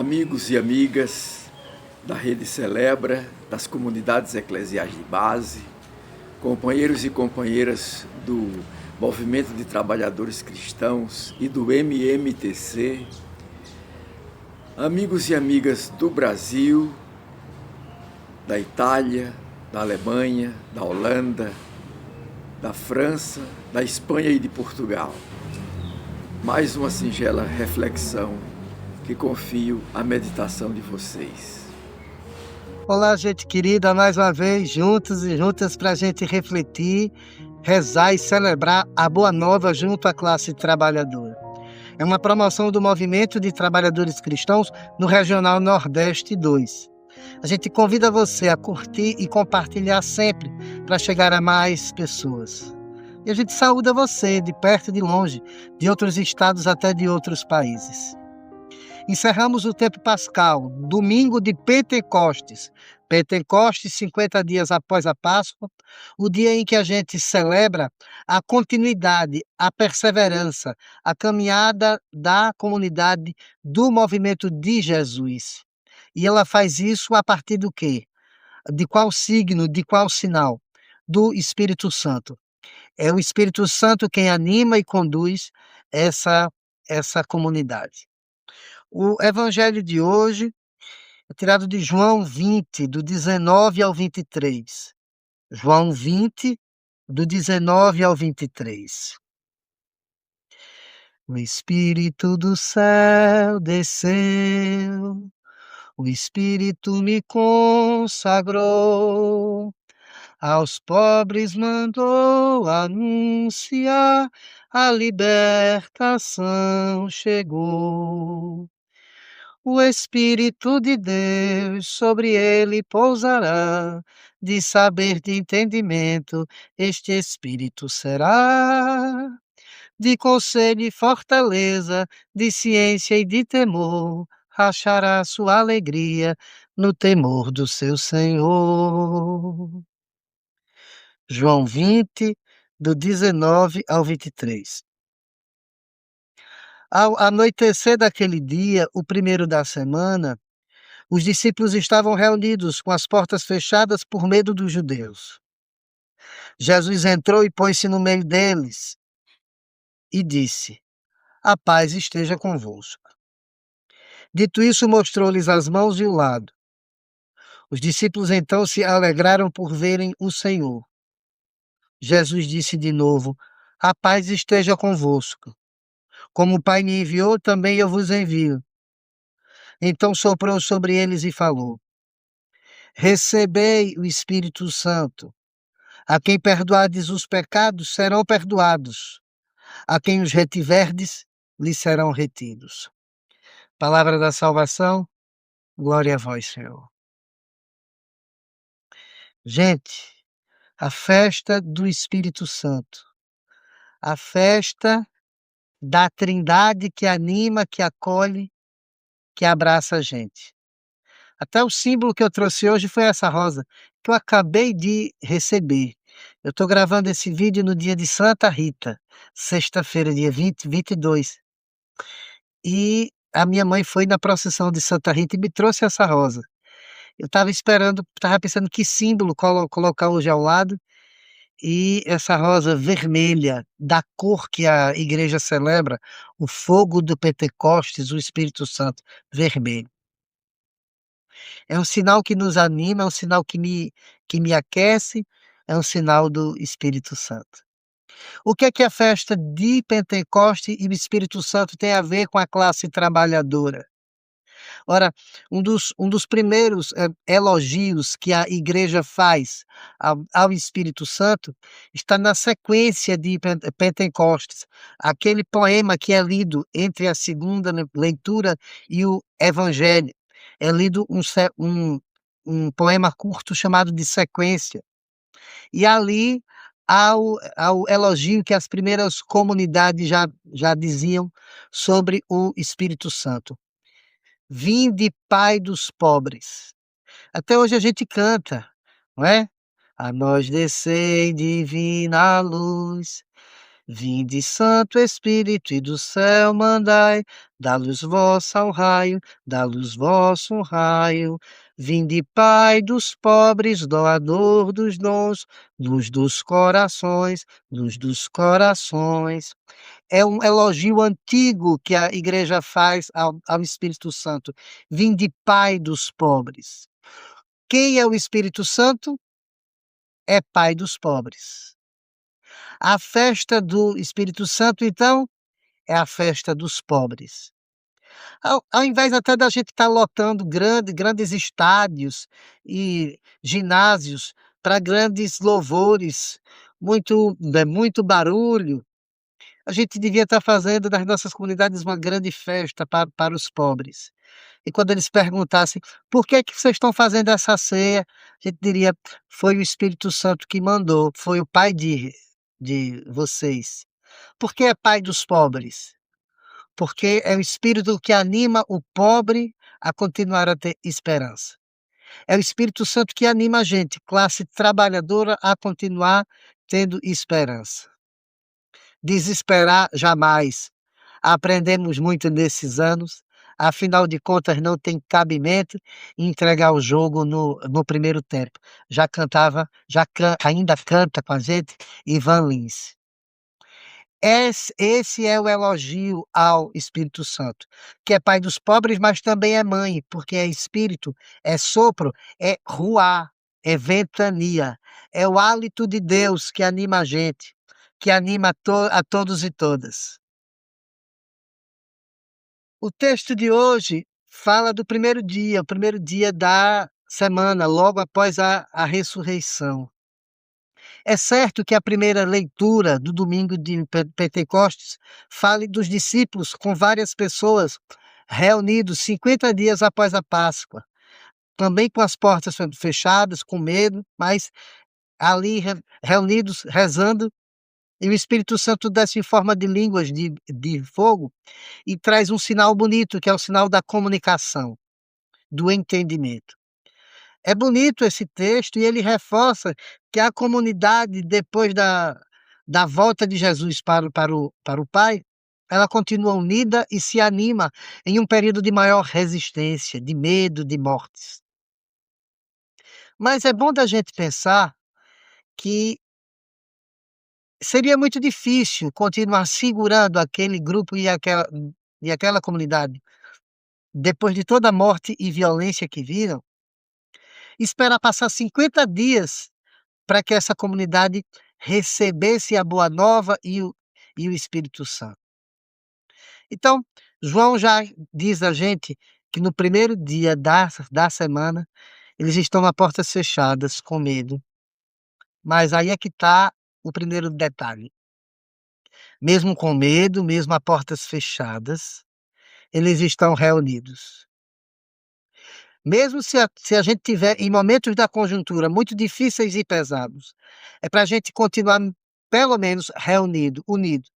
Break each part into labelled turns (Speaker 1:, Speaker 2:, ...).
Speaker 1: Amigos e amigas da Rede Celebra, das comunidades eclesiais de base, companheiros e companheiras do Movimento de Trabalhadores Cristãos e do MMTC, amigos e amigas do Brasil, da Itália, da Alemanha, da Holanda, da França, da Espanha e de Portugal. Mais uma singela reflexão que confio à meditação de vocês.
Speaker 2: Olá, gente querida, mais uma vez, juntos e juntas para a gente refletir, rezar e celebrar a Boa Nova junto à classe trabalhadora. É uma promoção do Movimento de Trabalhadores Cristãos no Regional Nordeste 2. A gente convida você a curtir e compartilhar sempre para chegar a mais pessoas. E a gente saúda você de perto e de longe, de outros estados até de outros países. Encerramos o tempo pascal, domingo de Pentecostes. Pentecostes, 50 dias após a Páscoa, o dia em que a gente celebra a continuidade, a perseverança, a caminhada da comunidade do movimento de Jesus. E ela faz isso a partir do quê? De qual signo, de qual sinal? Do Espírito Santo. É o Espírito Santo quem anima e conduz essa comunidade. O evangelho de hoje é tirado de João 20, do 19 ao 23. João 20, do 19 ao 23. O Espírito do céu desceu, o Espírito me consagrou, aos pobres mandou anunciar, a libertação chegou. O Espírito de Deus sobre ele pousará, de saber, de entendimento, este Espírito será. De conselho e fortaleza, de ciência e de temor, achará sua alegria no temor do seu Senhor. João 20, do 19 ao 23. Ao anoitecer daquele dia, o primeiro da semana, os discípulos estavam reunidos com as portas fechadas por medo dos judeus. Jesus entrou e pôs-se no meio deles e disse: "A paz esteja convosco." Dito isso, mostrou-lhes as mãos e o lado. Os discípulos então se alegraram por verem o Senhor. Jesus disse de novo: "A paz esteja convosco. Como o Pai me enviou, também eu vos envio." Então soprou sobre eles e falou: "Recebei o Espírito Santo. A quem perdoardes os pecados, serão perdoados. A quem os retiverdes, lhes serão retidos." Palavra da salvação, glória a vós, Senhor. Gente, a festa do Espírito Santo, a festa da Trindade que anima, que acolhe, que abraça a gente. Até o símbolo que eu trouxe hoje foi essa rosa, que eu acabei de receber. Eu estou gravando esse vídeo no dia de Santa Rita, sexta-feira, dia 22. E a minha mãe foi na procissão de Santa Rita e me trouxe essa rosa. Eu estava pensando que símbolo colocar hoje ao lado, e essa rosa vermelha, da cor que a igreja celebra, o fogo do Pentecostes, o Espírito Santo, vermelho. É um sinal que nos anima, é um sinal que me aquece, é um sinal do Espírito Santo. O que é a festa de Pentecoste e o Espírito Santo tem a ver com a classe trabalhadora? Ora, um dos primeiros elogios que a igreja faz ao Espírito Santo está na sequência de Pentecostes, aquele poema que é lido entre a segunda leitura e o Evangelho. É lido um poema curto chamado de sequência. E ali há o elogio que as primeiras comunidades já diziam sobre o Espírito Santo. Vinde, Pai dos pobres. Até hoje a gente canta, não é? A nós descei divina luz. Vinde, Santo Espírito, e do céu mandai, da luz vossa um raio, da luz vossa um raio. Vinde, Pai dos pobres, doador dos dons, luz dos corações, luz dos corações. É um elogio antigo que a igreja faz ao Espírito Santo. Vinde, Pai dos pobres. Quem é o Espírito Santo? É Pai dos pobres. A festa do Espírito Santo, então, é a festa dos pobres. Ao invés até da gente estar lotando grandes estádios e ginásios para grandes louvores, muito barulho, a gente devia estar fazendo das nossas comunidades uma grande festa para os pobres. E quando eles perguntassem: "Por que que vocês estão fazendo essa ceia?", a gente diria: "Foi o Espírito Santo que mandou, foi o Pai de vocês". Por que é Pai dos pobres? Porque é o Espírito que anima o pobre a continuar a ter esperança. É o Espírito Santo que anima a gente, classe trabalhadora, a continuar tendo esperança. Desesperar jamais. Aprendemos muito nesses anos, afinal de contas não tem cabimento entregar o jogo no primeiro tempo. Ainda canta com a gente Ivan Lins. Esse é o elogio ao Espírito Santo, que é pai dos pobres, mas também é mãe, porque é espírito, é sopro, é ruá, é ventania, é o hálito de Deus que anima a gente, que anima a todos e todas. O texto de hoje fala do primeiro dia, o primeiro dia da semana, logo após a ressurreição. É certo que a primeira leitura do domingo de Pentecostes fale dos discípulos com várias pessoas reunidos 50 dias após a Páscoa, também com as portas fechadas, com medo, mas ali reunidos, rezando, e o Espírito Santo desce em forma de línguas de fogo e traz um sinal bonito, que é o sinal da comunicação, do entendimento. É bonito esse texto e ele reforça que a comunidade, depois da volta de Jesus para o Pai, ela continua unida e se anima em um período de maior resistência, de medo, de mortes. Mas é bom da gente pensar que seria muito difícil continuar segurando aquele grupo e aquela comunidade, depois de toda a morte e violência que viram, esperar passar 50 dias para que essa comunidade recebesse a boa nova e o Espírito Santo. Então, João já diz a gente que no primeiro dia da semana, eles estão a portas fechadas, com medo. Mas aí é que está o primeiro detalhe. Mesmo com medo, mesmo a portas fechadas, eles estão reunidos. Mesmo se a gente tiver em momentos da conjuntura muito difíceis e pesados, é para a gente continuar pelo menos reunido, unido.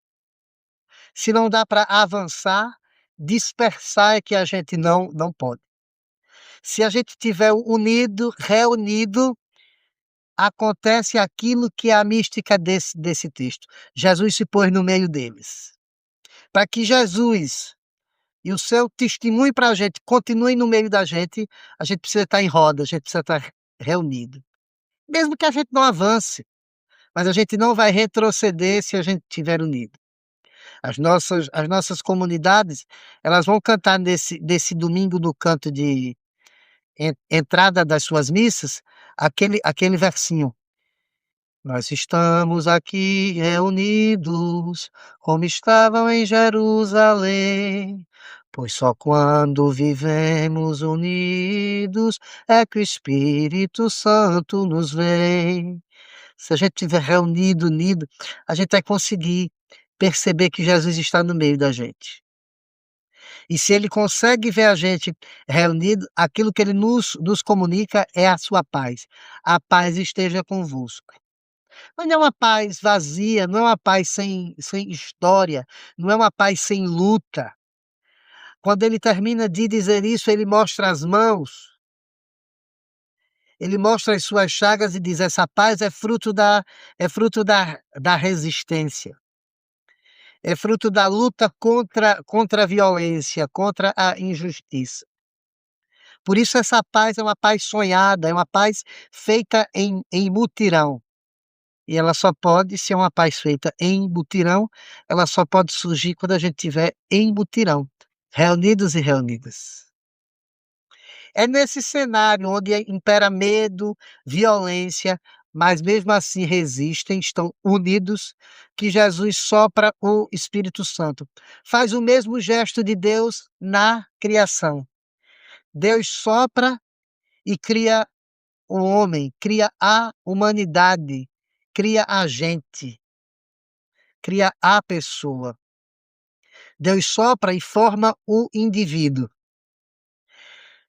Speaker 2: Se não dá para avançar, dispersar é que a gente não pode. Se a gente estiver unido, reunido, acontece aquilo que é a mística desse texto. Jesus se pôs no meio deles. Para que Jesus e o seu testemunho para a gente continue no meio da gente, a gente precisa estar em roda, a gente precisa estar reunido. Mesmo que a gente não avance, mas a gente não vai retroceder se a gente estiver unido. As nossas comunidades, elas vão cantar nesse domingo no canto de entrada das suas missas, aquele versinho: "Nós estamos aqui reunidos, como estavam em Jerusalém, pois só quando vivemos unidos é que o Espírito Santo nos vem". Se a gente estiver reunido, unido, a gente vai conseguir perceber que Jesus está no meio da gente. E se ele consegue ver a gente reunido, aquilo que ele nos comunica é a sua paz. A paz esteja convosco. Mas não é uma paz vazia, não é uma paz sem história, não é uma paz sem luta. Quando ele termina de dizer isso, ele mostra as mãos, ele mostra as suas chagas e diz: essa paz é fruto da resistência. é fruto da luta contra a violência, contra a injustiça. Por isso essa paz é uma paz sonhada, é uma paz feita em mutirão. E ela só pode ser uma paz feita em mutirão, ela só pode surgir quando a gente estiver em mutirão, reunidos e reunidas. É nesse cenário onde impera medo, violência, mas mesmo assim resistem, estão unidos, que Jesus sopra o Espírito Santo. Faz o mesmo gesto de Deus na criação. Deus sopra e cria o homem, cria a humanidade, cria a gente, cria a pessoa. Deus sopra e forma o indivíduo.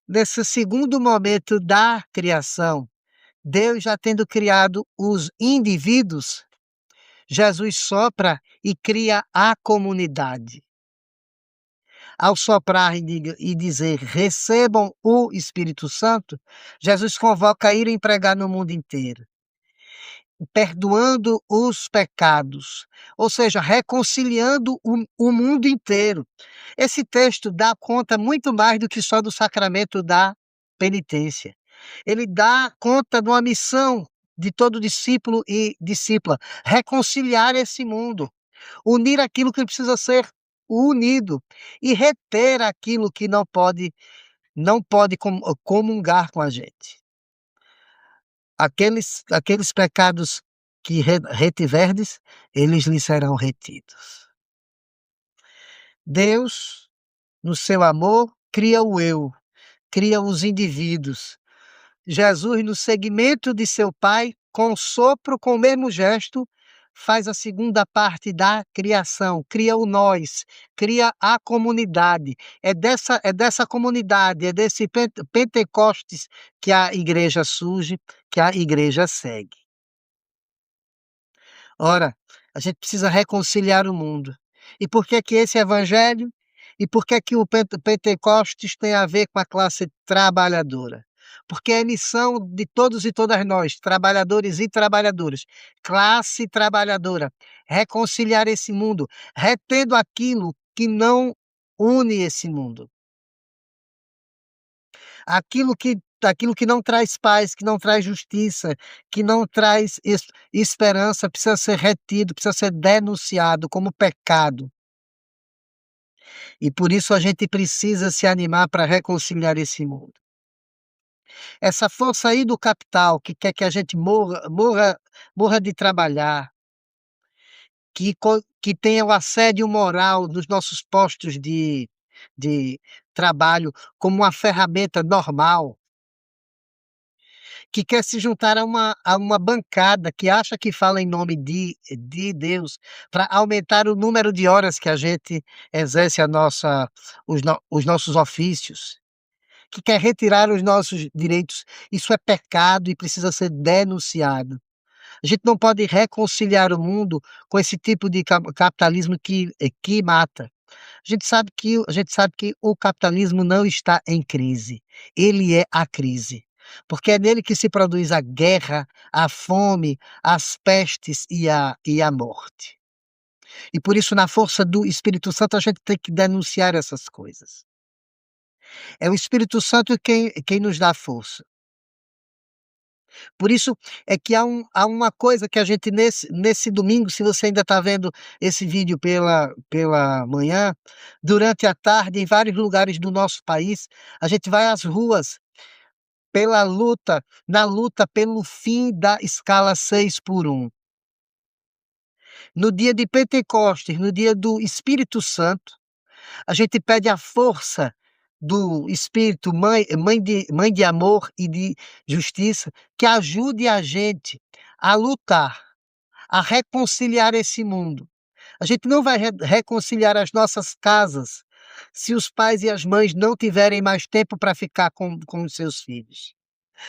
Speaker 2: Nesse segundo momento da criação, Deus já tendo criado os indivíduos, Jesus sopra e cria a comunidade. Ao soprar e dizer, recebam o Espírito Santo, Jesus convoca a ir e pregar no mundo inteiro, perdoando os pecados, ou seja, reconciliando o mundo inteiro. Esse texto dá conta muito mais do que só do sacramento da penitência. Ele dá conta de uma missão de todo discípulo e discípula, reconciliar esse mundo, unir aquilo que precisa ser unido e reter aquilo que não pode comungar com a gente. Aqueles pecados que retiverdes, eles lhes serão retidos. Deus, no seu amor, cria o eu, cria os indivíduos. Jesus, no segmento de seu Pai, com o sopro, com o mesmo gesto, faz a segunda parte da criação, cria o nós, cria a comunidade. É dessa comunidade, é desse Pentecostes que a igreja surge, que a igreja segue. Ora, a gente precisa reconciliar o mundo. E por que que esse evangelho? E por que que o Pentecostes tem a ver com a classe trabalhadora? Porque é missão de todos e todas nós, trabalhadores e trabalhadoras, classe trabalhadora, reconciliar esse mundo, retendo aquilo que não une esse mundo. Aquilo que não traz paz, que não traz justiça, que não traz esperança, precisa ser retido, precisa ser denunciado como pecado. E por isso a gente precisa se animar para reconciliar esse mundo. Essa força aí do capital que quer que a gente morra de trabalhar, que tenha o assédio moral nos nossos postos de trabalho como uma ferramenta normal, que quer se juntar a uma bancada que acha que fala em nome de Deus, para aumentar o número de horas que a gente exerce os nossos ofícios, que quer retirar os nossos direitos. Isso é pecado e precisa ser denunciado. A gente não pode reconciliar o mundo com esse tipo de capitalismo que mata. A gente sabe que o capitalismo não está em crise, ele é a crise, porque é nele que se produz a guerra, a fome, as pestes e a morte. E por isso, na força do Espírito Santo, a gente tem que denunciar essas coisas. É o Espírito Santo quem nos dá força. Por isso é que há uma coisa que a gente nesse domingo, se você ainda está vendo esse vídeo pela manhã, durante a tarde, em vários lugares do nosso país, a gente vai às ruas na luta pelo fim da escala 6x1. No dia de Pentecostes, no dia do Espírito Santo, a gente pede a força do Espírito, mãe de amor e de justiça, que ajude a gente a lutar, a reconciliar esse mundo. A gente não vai reconciliar as nossas casas se os pais e as mães não tiverem mais tempo para ficar com os seus filhos,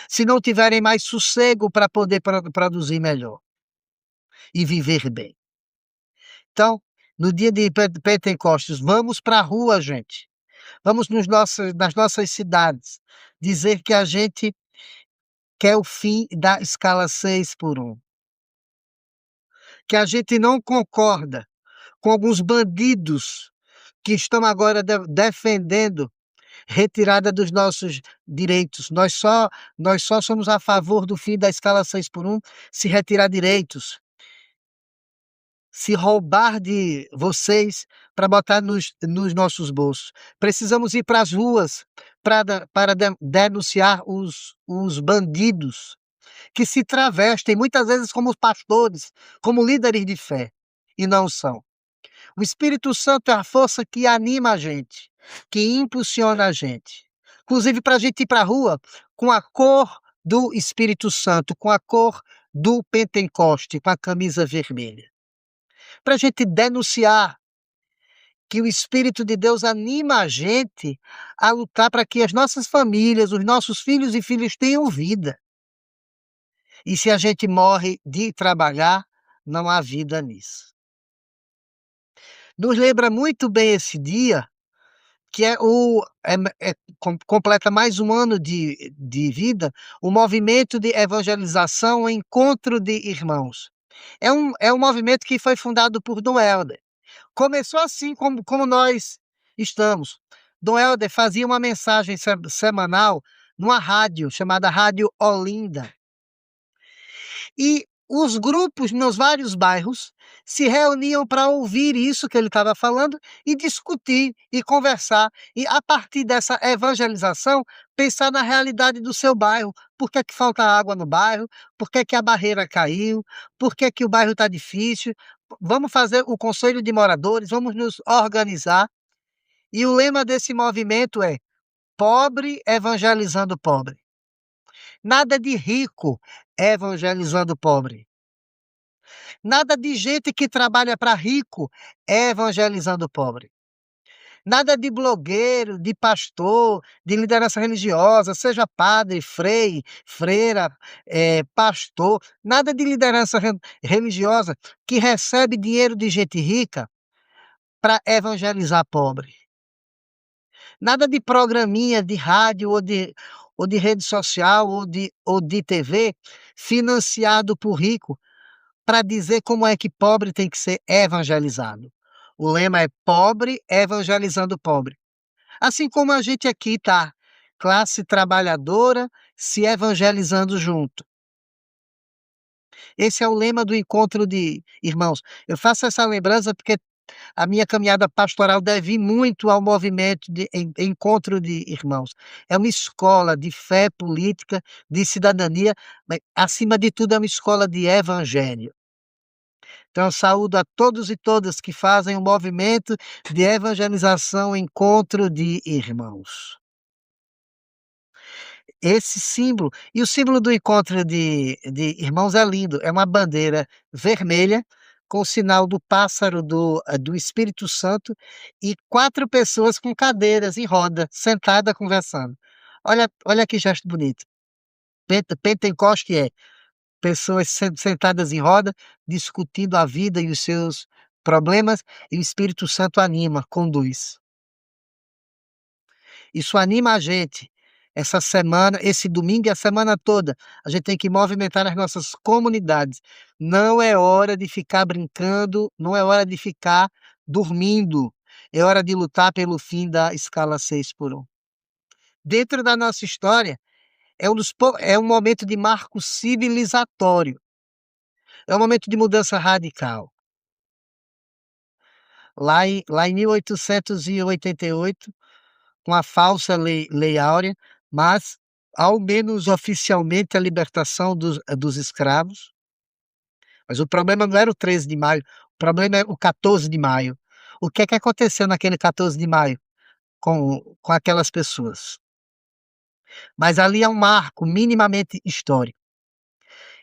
Speaker 2: se não tiverem mais sossego para poder produzir melhor e viver bem. Então, no dia de Pentecostes, vamos para a rua, gente. Vamos nas nossas cidades dizer que a gente quer o fim da escala 6x1. Que a gente não concorda com alguns bandidos que estão agora defendendo retirada dos nossos direitos. Nós só somos a favor do fim da escala 6 por 1 se retirar direitos, se roubar de vocês para botar nos nossos bolsos. Precisamos ir para as ruas para denunciar os bandidos que se travestem muitas vezes como pastores, como líderes de fé, e não são. O Espírito Santo é a força que anima a gente, que impulsiona a gente. Inclusive para a gente ir para a rua com a cor do Espírito Santo, com a cor do Pentecoste, com a camisa vermelha. Para a gente denunciar que o Espírito de Deus anima a gente a lutar para que as nossas famílias, os nossos filhos e filhas tenham vida. E se a gente morre de trabalhar, não há vida nisso. Nos lembra muito bem esse dia, que completa mais um ano de vida, o movimento de evangelização, o Encontro de Irmãos. É um movimento que foi fundado por Dom Helder. Começou assim como nós estamos. Dom Helder fazia uma mensagem semanal numa rádio chamada Rádio Olinda. E os grupos nos vários bairros se reuniam para ouvir isso que ele estava falando e discutir e conversar. E a partir dessa evangelização, pensar na realidade do seu bairro. Por que é que falta água no bairro? Por que é que a barreira caiu? Por que é que o bairro está difícil? Vamos fazer o conselho de moradores, vamos nos organizar. E o lema desse movimento é pobre evangelizando pobre. Nada de rico evangelizando pobre. Nada de gente que trabalha para rico evangelizando pobre. Nada de blogueiro, de pastor, de liderança religiosa, seja padre, freira, pastor, nada de liderança religiosa que recebe dinheiro de gente rica para evangelizar pobre. Nada de programinha de rádio ou de rede social ou de TV financiado por rico para dizer como é que pobre tem que ser evangelizado. O lema é pobre evangelizando pobre. Assim como a gente aqui está, classe trabalhadora se evangelizando junto. Esse é o lema do Encontro de Irmãos. Eu faço essa lembrança porque a minha caminhada pastoral deve ir muito ao movimento de Encontro de Irmãos. É uma escola de fé política, de cidadania, mas, acima de tudo, é uma escola de evangelho. Então, eu saúdo a todos e todas que fazem o movimento de evangelização Encontro de Irmãos. Esse símbolo, e o símbolo do Encontro de Irmãos é lindo, é uma bandeira vermelha com o sinal do pássaro do Espírito Santo e 4 pessoas com cadeiras em roda, sentada conversando. Olha que gesto bonito. Pentecoste é pessoas sentadas em roda, discutindo a vida e os seus problemas, e o Espírito Santo anima, conduz. Isso anima a gente. Essa semana, esse domingo e a semana toda, a gente tem que movimentar as nossas comunidades. Não é hora de ficar brincando, não é hora de ficar dormindo. É hora de lutar pelo fim da escala 6 por 1. Dentro da nossa história, é um momento de marco civilizatório. É um momento de mudança radical. Lá em 1888, com a falsa Lei Áurea, mas, ao menos oficialmente, a libertação dos escravos. Mas o problema não era o 13 de maio, o problema é o 14 de maio. O que é que aconteceu naquele 14 de maio com aquelas pessoas? Mas ali é um marco minimamente histórico.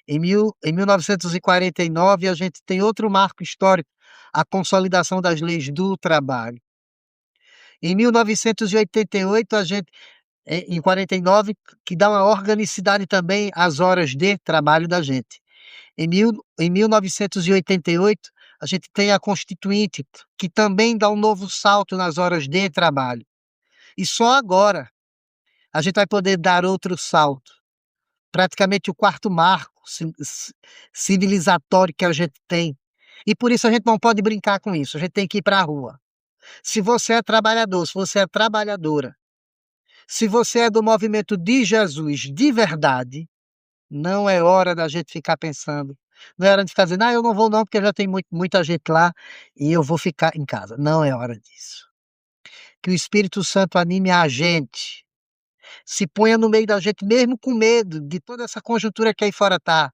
Speaker 2: Em 1949, a gente tem outro marco histórico, a consolidação das leis do trabalho. Em 1988, em 49, que dá uma organicidade também às horas de trabalho da gente. Em 1988, a gente tem a Constituinte, que também dá um novo salto nas horas de trabalho. E só agora a gente vai poder dar outro salto. Praticamente o quarto marco civilizatório que a gente tem E por isso a gente não pode brincar com isso, a gente tem que ir para a rua. Se você é trabalhador, se você é trabalhadora, se você é do movimento de Jesus de verdade, não é hora da gente ficar pensando, não é hora de ficar dizendo: "Ah, eu não vou não, porque já tem muita gente lá e eu vou ficar em casa". Não é hora disso. Que o Espírito Santo anime a gente, se ponha no meio da gente, mesmo com medo de toda essa conjuntura que aí fora tá,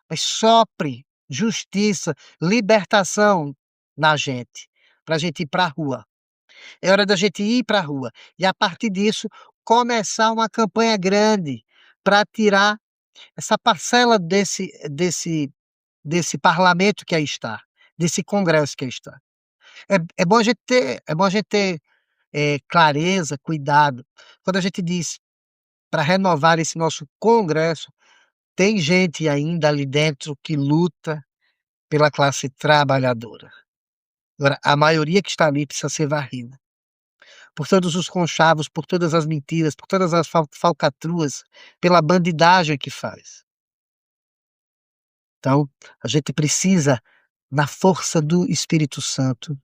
Speaker 2: mas sopre justiça, libertação na gente, pra gente ir pra rua. É hora da gente ir pra rua e, a partir disso, começar uma campanha grande para tirar essa parcela desse parlamento que aí está, desse congresso que aí está. É bom a gente ter, clareza, cuidado, quando a gente diz para renovar esse nosso congresso, tem gente ainda ali dentro que luta pela classe trabalhadora. Agora, a maioria que está ali precisa ser varrida, por todos os conchavos, por todas as mentiras, por todas as falcatruas, pela bandidagem que faz. Então, a gente precisa, na força do Espírito Santo,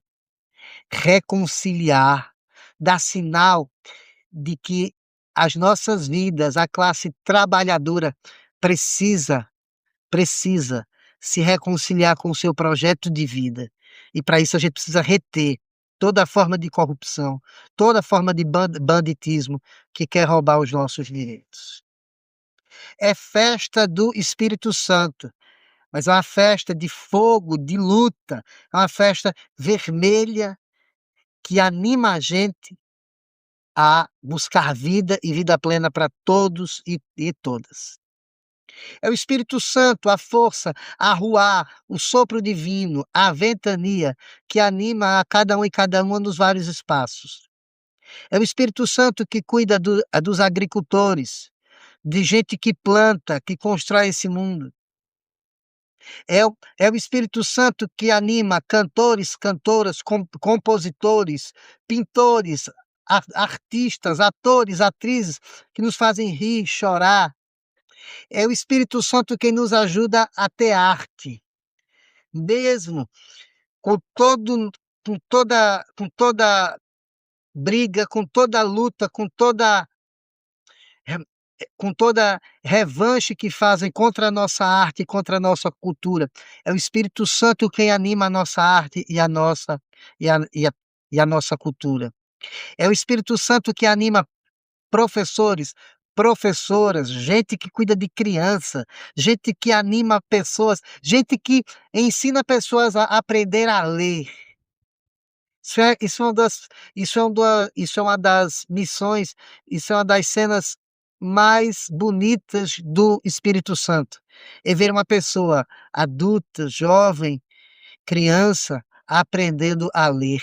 Speaker 2: reconciliar, dar sinal de que as nossas vidas, a classe trabalhadora precisa precisa se reconciliar com o seu projeto de vida. E para isso a gente precisa reter toda forma de corrupção, toda forma de banditismo que quer roubar os nossos direitos. É festa do Espírito Santo, mas é uma festa de fogo, de luta, é uma festa vermelha que anima a gente a buscar vida e vida plena para todos e todas. É o Espírito Santo, a força, a ruá, o sopro divino, a ventania que anima a cada um e cada uma nos vários espaços. É o Espírito Santo que cuida dos agricultores, de gente que planta, que constrói esse mundo. É o Espírito Santo que anima cantores, cantoras, compositores, pintores, artistas, atores, atrizes, que nos fazem rir, chorar. É o Espírito Santo quem nos ajuda a ter arte, mesmo com todo com toda briga, com toda luta, re com toda revanche que fazem contra a nossa arte e contra a nossa cultura. É o Espírito Santo quem anima a nossa arte e a nossa cultura. É o Espírito Santo que anima professores, professoras, gente que cuida de criança, gente que anima pessoas, gente que ensina pessoas a aprender a ler. Isso é uma das missões, isso é uma das cenas mais bonitas do Espírito Santo. É ver uma pessoa adulta, jovem, criança, aprendendo a ler.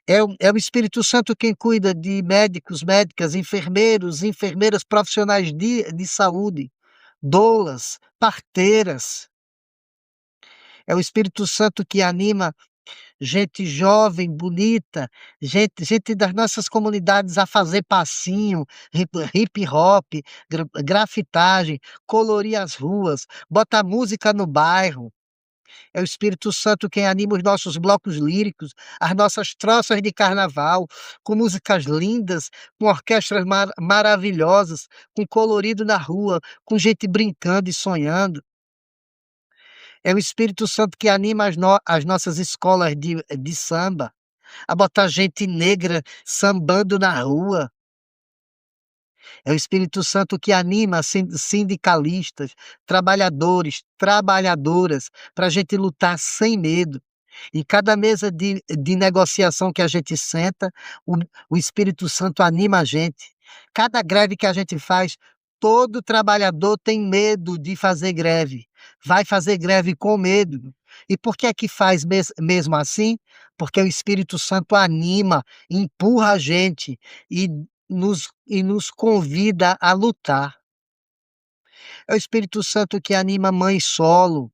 Speaker 2: É o Espírito Santo quem cuida de médicos, médicas, enfermeiros, enfermeiras, profissionais de saúde, doulas, parteiras. É o Espírito Santo que anima gente jovem, bonita, gente das nossas comunidades a fazer passinho, hip hop, grafitagem, colorir as ruas, botar música no bairro. É o Espírito Santo quem anima os nossos blocos líricos, as nossas troças de carnaval, com músicas lindas, com orquestras maravilhosas, com colorido na rua, com gente brincando e sonhando. É o Espírito Santo que anima as nossas escolas de samba, a botar gente negra sambando na rua. É o Espírito Santo que anima sindicalistas, trabalhadores, trabalhadoras, para a gente lutar sem medo. Em cada mesa de negociação que a gente senta, o, o Espírito Santo anima a gente. Cada greve que a gente faz, todo trabalhador tem medo de fazer greve. Vai fazer greve com medo. E por que é que faz mesmo assim? Porque o Espírito Santo anima, empurra a gente e nos convida a lutar. É o Espírito Santo que anima mães solo,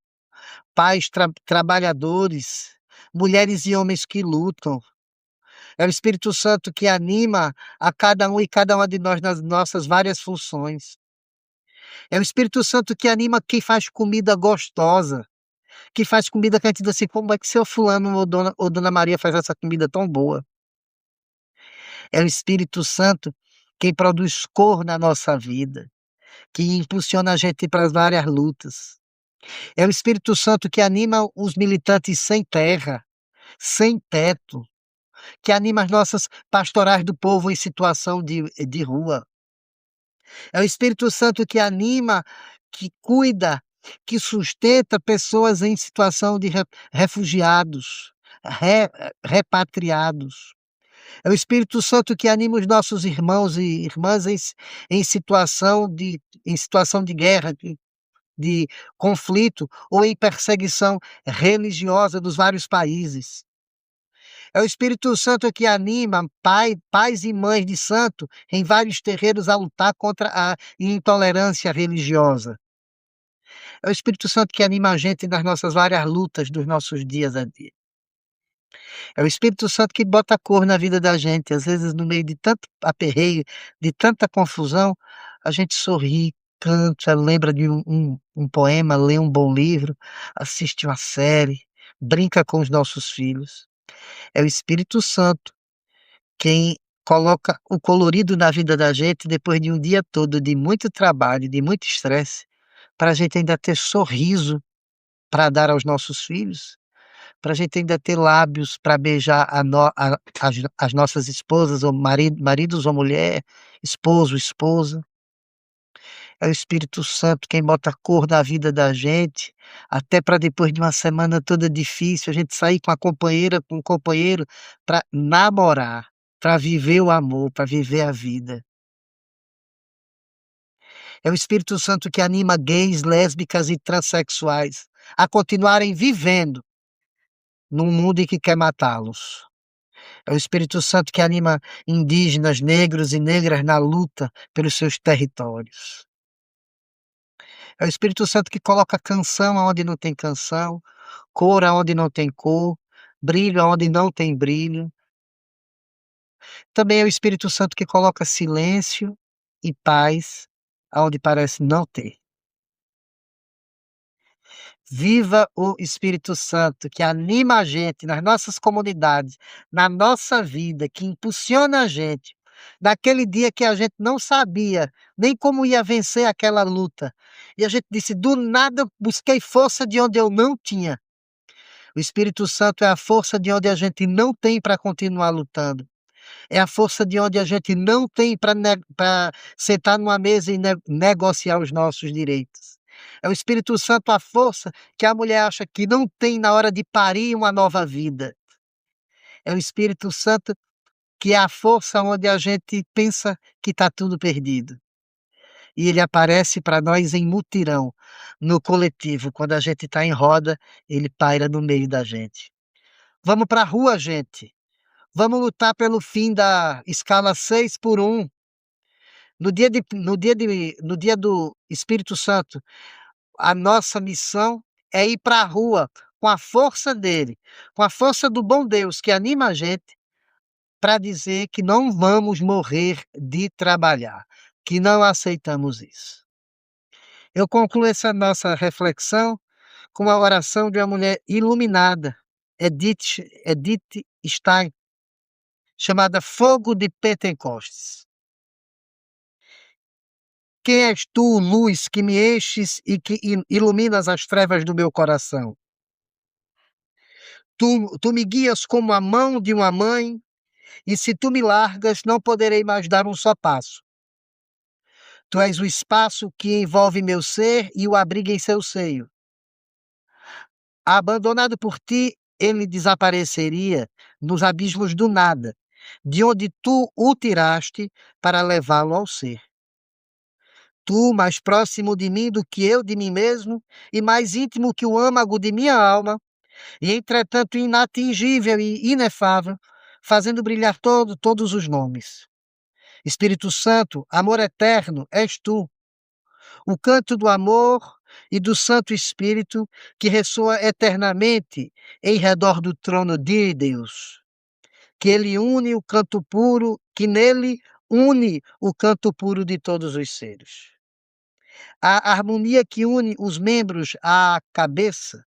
Speaker 2: pais trabalhadores, mulheres e homens que lutam. É o Espírito Santo que anima a cada um e cada uma de nós nas nossas várias funções. É o Espírito Santo que anima quem faz comida gostosa. que faz comida que a gente diz assim: "Como é que seu fulano ou dona Maria faz essa comida tão boa?". É o Espírito Santo quem produz cor na nossa vida, que impulsiona a gente para as várias lutas. É o Espírito Santo que anima os militantes sem terra, sem teto, que anima as nossas pastorais do povo em situação de rua. É o Espírito Santo que anima, que cuida, que sustenta pessoas em situação de refugiados, re repatriados. É o Espírito Santo que anima os nossos irmãos e irmãs em situação de guerra, de conflito ou em perseguição religiosa dos vários países. É o Espírito Santo que anima pais e mães de santo em vários terreiros a lutar contra a intolerância religiosa. É o Espírito Santo que anima a gente nas nossas várias lutas dos nossos dias a dia. É o Espírito Santo que bota cor na vida da gente, às vezes no meio de tanto aperreio, de tanta confusão, a gente sorri, canta, lembra de um poema, lê um bom livro, assiste uma série, brinca com os nossos filhos. É o Espírito Santo quem coloca o colorido na vida da gente depois de um dia todo de muito trabalho, de muito estresse, para a gente ainda ter sorriso para dar aos nossos filhos, para a gente ainda ter lábios para beijar as nossas esposas ou maridos ou mulher, esposo, esposa. É o Espírito Santo quem bota cor na vida da gente, até para depois de uma semana toda difícil, a gente sair com a companheira, com o companheiro, para namorar, para viver o amor, para viver a vida. É o Espírito Santo que anima gays, lésbicas e transexuais a continuarem vivendo num mundo em que quer matá-los. É o Espírito Santo que anima indígenas, negros e negras na luta pelos seus territórios. É o Espírito Santo que coloca canção aonde não tem canção, cor aonde não tem cor, brilho aonde não tem brilho. Também é o Espírito Santo que coloca silêncio e paz aonde parece não ter. Viva o Espírito Santo que anima a gente nas nossas comunidades, na nossa vida, que impulsiona a gente. Naquele dia que a gente não sabia nem como ia vencer aquela luta. E a gente disse: "Do nada eu busquei força de onde eu não tinha". O Espírito Santo é a força de onde a gente não tem para continuar lutando. É a força de onde a gente não tem para sentar numa mesa e negociar os nossos direitos. É o Espírito Santo a força que a mulher acha que não tem na hora de parir uma nova vida. É o Espírito Santo que é a força onde a gente pensa que está tudo perdido. E ele aparece para nós em mutirão, no coletivo. Quando a gente está em roda, ele paira no meio da gente. Vamos para a rua, gente. Vamos lutar pelo fim da escala 6 por 1. No dia do Espírito Santo, a nossa missão é ir para a rua com a força dele, com a força do bom Deus que anima a gente para dizer que não vamos morrer de trabalhar, que não aceitamos isso. Eu concluo essa nossa reflexão com a oração de uma mulher iluminada, Edith Stein, chamada Fogo de Pentecostes. Quem és tu, luz, que me enches e que iluminas as trevas do meu coração? Tu me guias como a mão de uma mãe, e se tu me largas, não poderei mais dar um só passo. Tu és o espaço que envolve meu ser e o abriga em seu seio. Abandonado por ti, ele desapareceria nos abismos do nada, de onde tu o tiraste para levá-lo ao ser. Tu, mais próximo de mim do que eu de mim mesmo, e mais íntimo que o âmago de minha alma, e entretanto inatingível e inefável, fazendo brilhar todos os nomes. Espírito Santo, amor eterno, és tu, o canto do amor e do Santo Espírito que ressoa eternamente em redor do trono de Deus. Que ele une o canto puro, que nele une o canto puro de todos os seres. A harmonia que une os membros à cabeça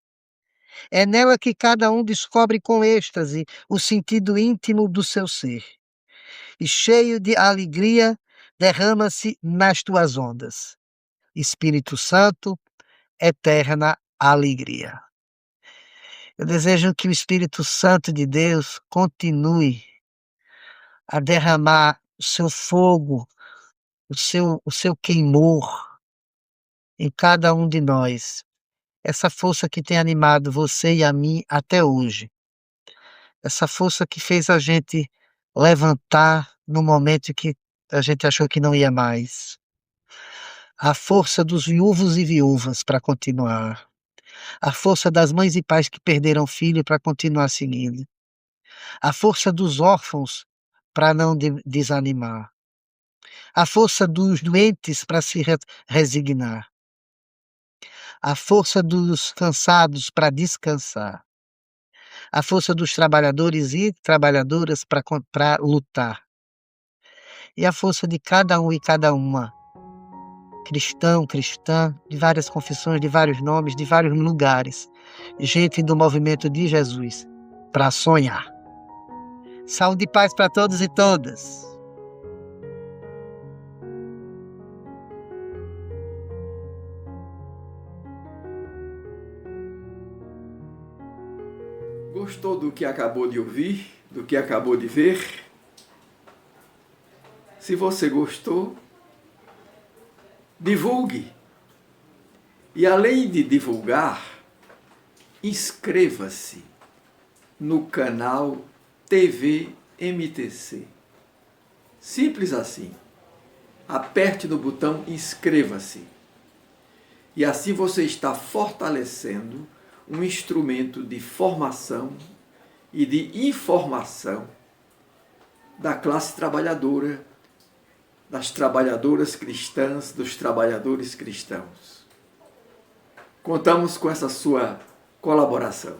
Speaker 2: É nela que cada um descobre com êxtase o sentido íntimo do seu ser. E cheio de alegria, derrama-se nas tuas ondas. Espírito Santo, eterna alegria. Eu desejo que o Espírito Santo de Deus continue a derramar o seu fogo, o seu queimor em cada um de nós. Essa força que tem animado você e a mim até hoje. Essa força que fez a gente levantar no momento que a gente achou que não ia mais. A força dos viúvos e viúvas para continuar. A força das mães e pais que perderam filho para continuar seguindo. A força dos órfãos para não desanimar. A força dos doentes para se resignar. A força dos cansados para descansar. A força dos trabalhadores e trabalhadoras para lutar. E a força de cada um e cada uma, cristão, cristã, de várias confissões, de vários nomes, de vários lugares, gente do movimento de Jesus, para sonhar. Saúde e paz para todos e todas.
Speaker 1: Gostou do que acabou de ouvir, do que acabou de ver? Se você gostou, divulgue. E além de divulgar, inscreva-se no canal TV MTC. Simples assim. Aperte no botão inscreva-se. E assim você está fortalecendo um instrumento de formação e de informação da classe trabalhadora, das trabalhadoras cristãs, dos trabalhadores cristãos. Contamos com essa sua colaboração.